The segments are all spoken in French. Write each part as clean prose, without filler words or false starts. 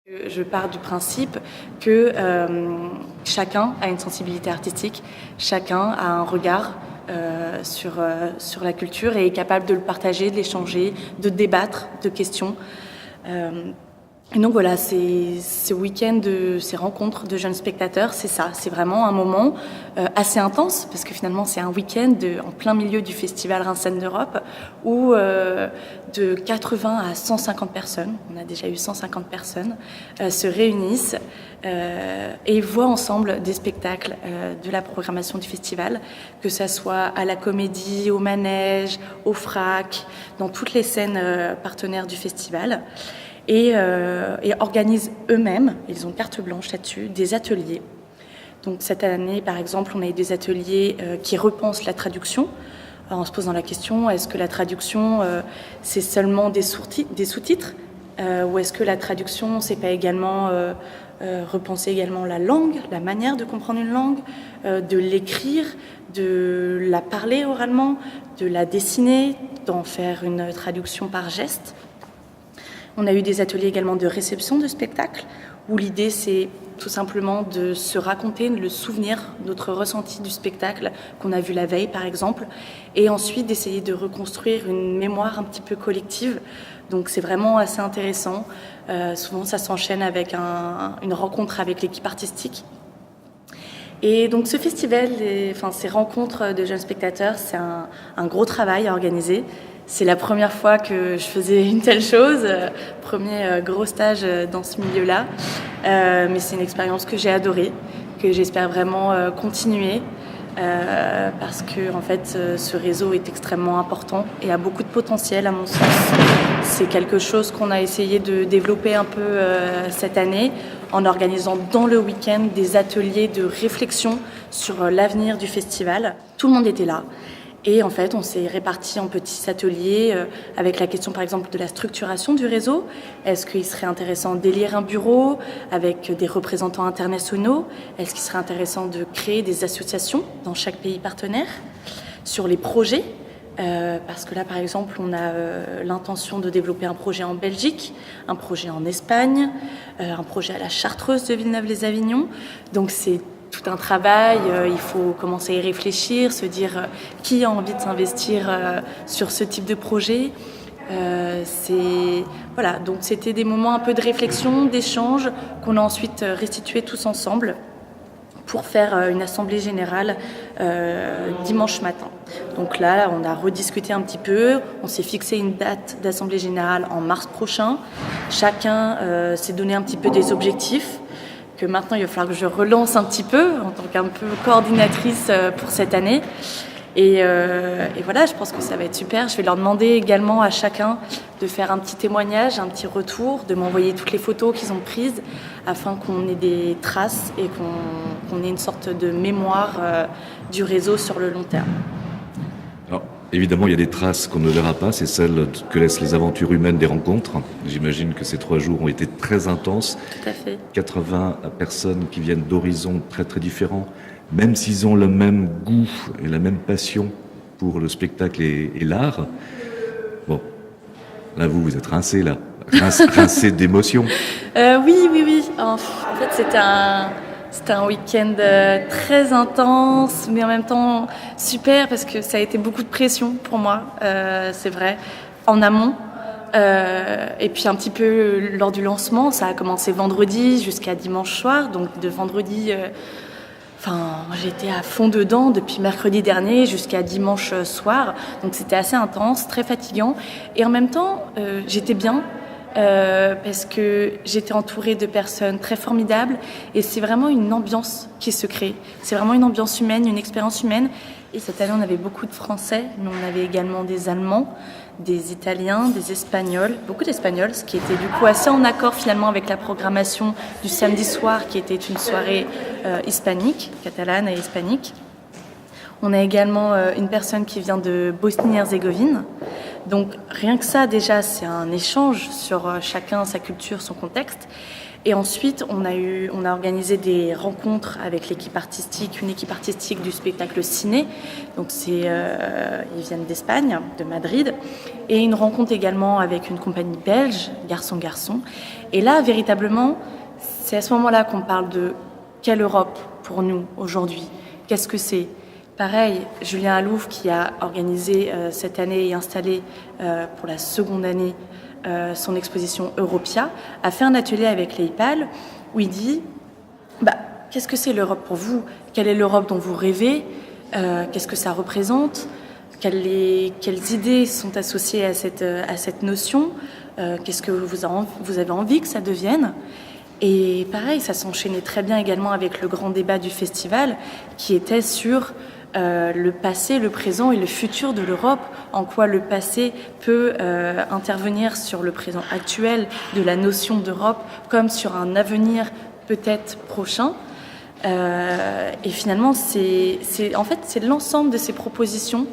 Je pars du principe que chacun a une sensibilité artistique, chacun a un regard sur la culture et est capable de le partager, de l'échanger, de débattre de questions. Et donc voilà, ce week-end, ces rencontres de jeunes spectateurs, c'est ça. C'est vraiment un moment assez intense, parce que finalement c'est un week-end en plein milieu du festival Rincène d'Europe, où de 80 à 150 personnes, on a déjà eu 150 personnes, se réunissent et voient ensemble des spectacles de la programmation du festival, que ça soit à la Comédie, au Manège, au Frac, dans toutes les scènes partenaires du festival. Et organisent eux-mêmes, ils ont carte blanche là-dessus, des ateliers. Donc cette année, par exemple, on a eu des ateliers qui repensent la traduction, en se posant la question, est-ce que la traduction, c'est seulement des sous-titres ou est-ce que la traduction, c'est pas également repenser également la langue, la manière de comprendre une langue, de l'écrire, de la parler oralement, de la dessiner, d'en faire une traduction par geste. On a eu des ateliers également de réception de spectacles, où l'idée c'est tout simplement de se raconter le souvenir, notre ressenti du spectacle qu'on a vu la veille par exemple, et ensuite d'essayer de reconstruire une mémoire un petit peu collective. Donc c'est vraiment assez intéressant. Souvent ça s'enchaîne avec une rencontre avec l'équipe artistique. Et donc ce festival, ces rencontres de jeunes spectateurs, c'est un gros travail à organiser. C'est la première fois que je faisais une telle chose, premier gros stage dans ce milieu-là. Mais c'est une expérience que j'ai adorée, que j'espère vraiment continuer, parce que en fait, ce réseau est extrêmement important et a beaucoup de potentiel à mon sens. C'est quelque chose qu'on a essayé de développer un peu cette année, en organisant dans le week-end des ateliers de réflexion sur l'avenir du festival. Tout le monde était là. Et en fait, on s'est répartis en petits ateliers avec la question, par exemple, de la structuration du réseau. Est-ce qu'il serait intéressant d'élire un bureau avec des représentants internationaux? Est-ce qu'il serait intéressant de créer des associations dans chaque pays partenaire? Sur les projets, parce que là, par exemple, on a l'intention de développer un projet en Belgique, un projet en Espagne, un projet à la Chartreuse de Villeneuve-les-Avignon. Donc c'est tout un travail, il faut commencer à y réfléchir, se dire qui a envie de s'investir sur ce type de projet. Voilà, donc c'était des moments un peu de réflexion, d'échange qu'on a ensuite restitués tous ensemble pour faire une assemblée générale dimanche matin. Donc là, on a rediscuté un petit peu, on s'est fixé une date d'assemblée générale en mars prochain. Chacun s'est donné un petit peu des objectifs, que maintenant il va falloir que je relance un petit peu en tant qu'un peu coordinatrice pour cette année. Et voilà, je pense que ça va être super. Je vais leur demander également à chacun de faire un petit témoignage, un petit retour, de m'envoyer toutes les photos qu'ils ont prises afin qu'on ait des traces et qu'on ait une sorte de mémoire du réseau sur le long terme. Alors, évidemment, il y a des traces qu'on ne verra pas, c'est celles que laissent les aventures humaines des rencontres. J'imagine que ces 3 jours ont été très intenses. Tout à fait. 80 personnes qui viennent d'horizons très très différents, même s'ils ont le même goût et la même passion pour le spectacle et l'art. Bon, là vous êtes rincés là, rincés d'émotion. Oui. En fait, c'était un week-end très intense, mais en même temps super, parce que ça a été beaucoup de pression pour moi, c'est vrai, en amont. Et puis un petit peu lors du lancement, ça a commencé vendredi jusqu'à dimanche soir, donc de vendredi... j'étais à fond dedans depuis mercredi dernier jusqu'à dimanche soir, donc c'était assez intense, très fatigant, et en même temps j'étais bien parce que j'étais entourée de personnes très formidables et c'est vraiment une ambiance qui se crée, c'est vraiment une ambiance humaine, une expérience humaine. Et cette année on avait beaucoup de Français, mais on avait également des Allemands, des Italiens, des Espagnols, beaucoup d'Espagnols, ce qui était du coup assez en accord finalement avec la programmation du samedi soir qui était une soirée hispanique, catalane et hispanique. On a également une personne qui vient de Bosnie-Herzégovine, Donc rien que ça déjà, c'est un échange sur chacun, sa culture, son contexte. Et ensuite, on a organisé des rencontres avec l'équipe artistique, une équipe artistique du spectacle ciné. Donc ils viennent d'Espagne, de Madrid, et une rencontre également avec une compagnie belge, Garçon Garçon. Et là, véritablement, c'est à ce moment-là qu'on parle de quelle Europe pour nous aujourd'hui. Qu'est-ce que c'est? Pareil, Julien Alouf qui a organisé cette année et installé pour la seconde année son exposition Europia, a fait un atelier avec les IPAL où il dit qu'est-ce que c'est l'Europe pour vous? Quelle est l'Europe dont vous rêvez? Qu'est-ce que ça représente? Quelles idées sont associées à cette notion? Qu'est-ce que vous avez envie que ça devienne? Et pareil, ça s'enchaînait très bien également avec le grand débat du festival qui était sur le passé, le présent et le futur de l'Europe, en quoi le passé peut intervenir sur le présent actuel de la notion d'Europe comme sur un avenir peut-être prochain. Et finalement, c'est l'ensemble de ces propositions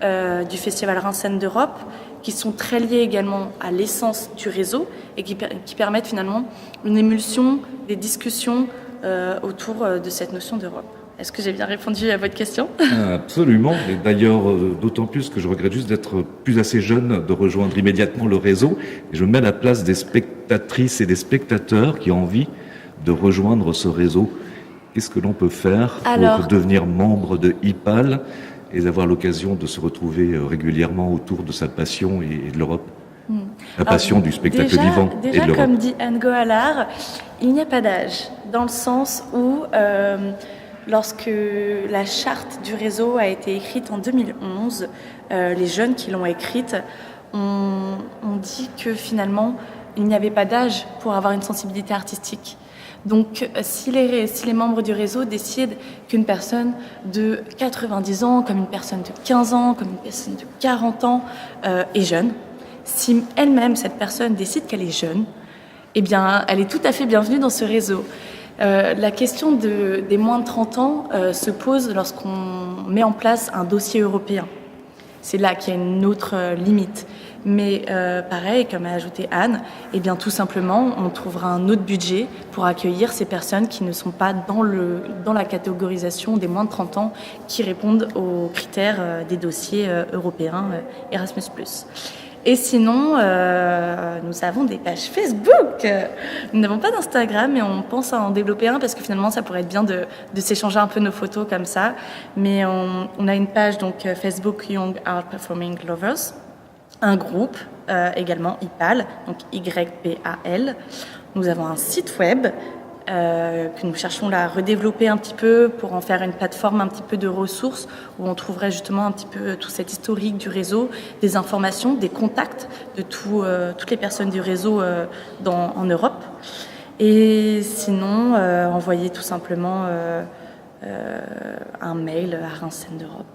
du Festival Rincène d'Europe qui sont très liées également à l'essence du réseau et qui permettent finalement une émulsion des discussions autour de cette notion d'Europe. Est-ce que j'ai bien répondu à votre question? Absolument. Et d'ailleurs, d'autant plus que je regrette juste d'être plus assez jeune de rejoindre immédiatement le réseau. Et je me mets à la place des spectatrices et des spectateurs qui ont envie de rejoindre ce réseau. Qu'est-ce que l'on peut faire pour devenir membre de IPAL et avoir l'occasion de se retrouver régulièrement autour de sa passion et de l'Europe? La passion du spectacle vivant et de l'Europe. Déjà, comme dit Anne Goalard, il n'y a pas d'âge, dans le sens où lorsque la charte du réseau a été écrite en 2011, les jeunes qui l'ont écrite ont dit que finalement, il n'y avait pas d'âge pour avoir une sensibilité artistique. Donc, si les membres du réseau décident qu'une personne de 90 ans, comme une personne de 15 ans, comme une personne de 40 ans est jeune, si elle-même, cette personne, décide qu'elle est jeune, eh bien, elle est tout à fait bienvenue dans ce réseau. La question des moins de 30 ans se pose lorsqu'on met en place un dossier européen. C'est là qu'il y a une autre limite. Mais pareil, comme a ajouté Anne, eh bien, tout simplement, on trouvera un autre budget pour accueillir ces personnes qui ne sont pas dans la catégorisation des moins de 30 ans qui répondent aux critères des dossiers européens Erasmus+. Et sinon, nous avons des pages Facebook. Nous n'avons pas d'Instagram, mais on pense à en développer un parce que finalement, ça pourrait être bien de s'échanger un peu nos photos comme ça. Mais on a une page donc Facebook Young Art Performing Lovers, un groupe également IPAL, donc YPAL. Nous avons un site web que nous cherchons à redévelopper un petit peu pour en faire une plateforme un petit peu de ressources où on trouverait justement un petit peu tout cet historique du réseau, des informations, des contacts de toutes les personnes du réseau en Europe. Et sinon, envoyer tout simplement un mail à Rincène d'Europe.